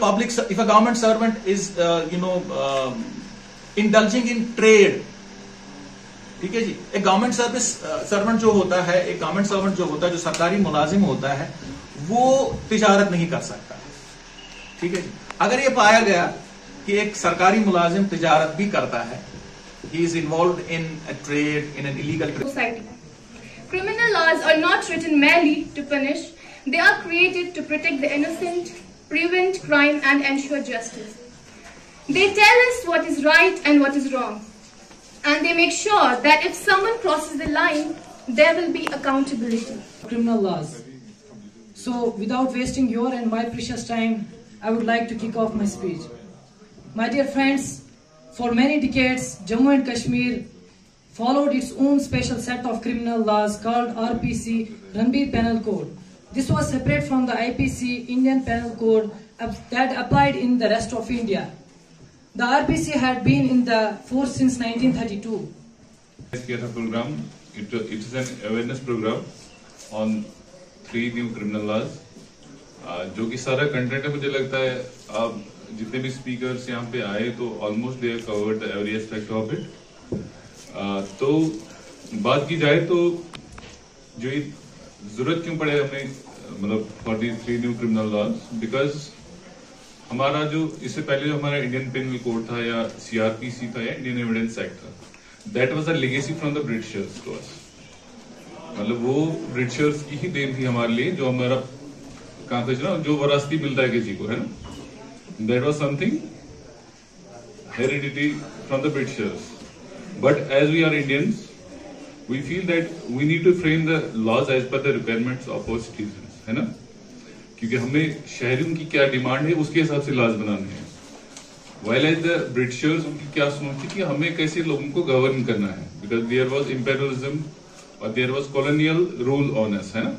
if a government servant is indulging in trade, ठीक है जी, एक गवर्नमेंट सर्वेंट जो होता है, एक गवर्नमेंट सर्वेंट जो होता है, जो सरकारी मुलाजिम होता है, वो तिजारत नहीं कर सकता, ठीक है जी। अगर ये पाया गया कि एक सरकारी मुलाजिम तिजारत भी करता है, he is involved in a trade, in an illegal trade. Society. Criminal laws are not written merely to punish, they are created to protect the innocent, prevent crime and ensure justice. They tell us what is right and what is wrong, and they make sure that if someone crosses the line, there will be accountability. Criminal laws. So without wasting your and my precious time, I would like to kick off my speech. My dear friends, for many decades, Jammu and Kashmir followed its own special set of criminal laws called RPC, Ranbir Penal Code. This was separate from the IPC, Indian Penal Code, that applied in the rest of India. The RPC had been in the force since 1932. किया था program. It is an awareness program on 3 new criminal laws. जो कि सारा content है, मुझे लगता है आप जितने भी स्पीकर्स यहाँ पे आए तो almost they have covered every aspect of it. तो बात की जाए तो जो ये जरूरत क्यों पड़े हमें, मतलब for the 3 new criminal laws, because हमारा जो इससे पहले जो हमारा इंडियन पेनल कोड था या सीआरपीसी था या इंडियन एविडेंस एक्ट था, that was a legacy from the Britishers to us. मतलब वो ब्रिटिशर्स की ही देन थी हमारे लिए, जो हमारा कहाँ था ना, जो वरासती मिलता है किसी को, है ना, that was something heredity from the Britishers. But as we are Indians, we feel that we need to frame the laws as per the requirements of our citizens, है ना, क्योंकि हमें शहरियों की क्या डिमांड है उसके हिसाब से laws बनाने हैं। While as the Britishers उनकी क्या सोच थी कि हमें कैसे लोगों को गवर्न करना है, because there was imperialism और there was colonial rule on us, है ना।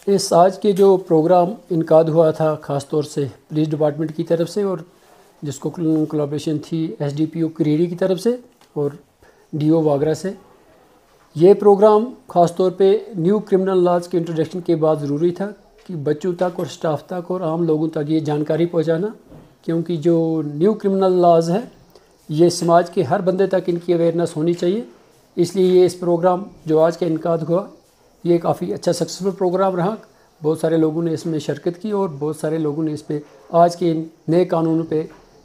इस आज के जो प्रोग्राम इनकाद हुआ था ख़ास तौर से पुलिस डिपार्टमेंट की तरफ से, और जिसको कोलैबोरेशन थी एसडीपीओ क्रीडी की तरफ से और डीओ वागरा से, ये प्रोग्राम ख़ास तौर पे न्यू क्रिमिनल लॉज के इंट्रोडक्शन के बाद ज़रूरी था कि बच्चों तक और स्टाफ तक और आम लोगों तक ये जानकारी पहुंचाना, क्योंकि जो न्यू क्रिमिनल लॉज है ये समाज के हर बंदे तक इनकी अवेयरनेस होनी चाहिए। इसलिए ये इस प्रोग्राम जो आज का इनकाद हुआ ये काफ़ी अच्छा सक्सेसफुल प्रोग्राम रहा। बहुत सारे लोगों ने इसमें शिरकत की और बहुत सारे लोगों ने इस पर आज के नए कानून पे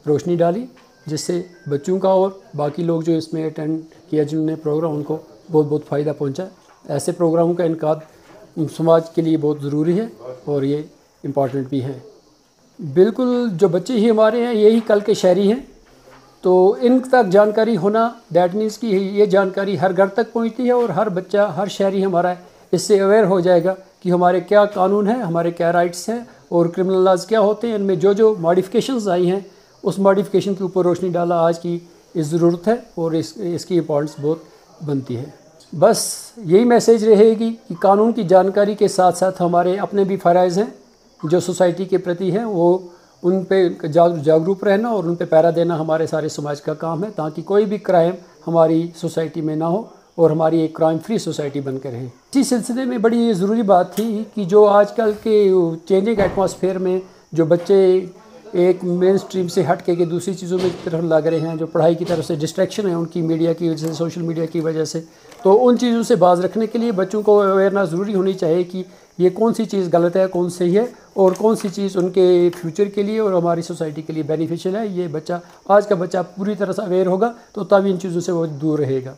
रोशनी डाली, जिससे बच्चों का और बाकी लोग जो इसमें अटेंड किया जिन्होंने प्रोग्राम, उनको बहुत बहुत फ़ायदा पहुंचा। ऐसे प्रोग्रामों का इनकाद समाज के लिए बहुत ज़रूरी है और ये इम्पॉर्टेंट भी है। बिल्कुल, जो बच्चे ही हमारे हैं यही कल के शहरी हैं, तो इन तक जानकारी होना दैट मीन्स कि ये जानकारी हर घर तक पहुंचती है और हर बच्चा, हर शहरी हमारा इससे अवेयर हो जाएगा कि हमारे क्या कानून हैं, हमारे क्या राइट्स हैं और क्रिमिनल लॉज क्या होते हैं। इनमें जो जो मॉडिफिकेशंस आई हैं उस मॉडिफिकेशन के ऊपर रोशनी डाला आज की इस ज़रूरत है और इसकी इम्पोर्टेंस बहुत बनती है। बस यही मैसेज रहेगी कि कानून की जानकारी के साथ साथ हमारे अपने भी फ़राइज़ हैं जो सोसाइटी के प्रति हैं, वो उन पे जागरूक रहना और उन पे पहरा देना हमारे सारे समाज का काम है, ताकि कोई भी क्राइम हमारी सोसाइटी में ना हो और हमारी एक क्राइम फ्री सोसाइटी बनकर रहे। इसी सिलसिले में बड़ी ज़रूरी बात थी कि जो आजकल के चेंजिंग एटमॉस्फेयर में जो बच्चे एक मेन स्ट्रीम से हट के दूसरी चीज़ों में तरफ लग रहे हैं, जो पढ़ाई की तरफ से डिस्ट्रैक्शन है उनकी मीडिया की वजह से, सोशल मीडिया की वजह से, तो उन चीज़ों से बाज रखने के लिए बच्चों को अवेयरनेस ज़रूरी होनी चाहिए कि ये कौन सी चीज़ गलत है, कौन सही है और कौन सी चीज़ उनके फ्यूचर के लिए और हमारी सोसाइटी के लिए बेनिफिशियल है। ये बच्चा, आज का बच्चा पूरी तरह से अवेयर होगा तो तभी इन चीज़ों से वो दूर रहेगा।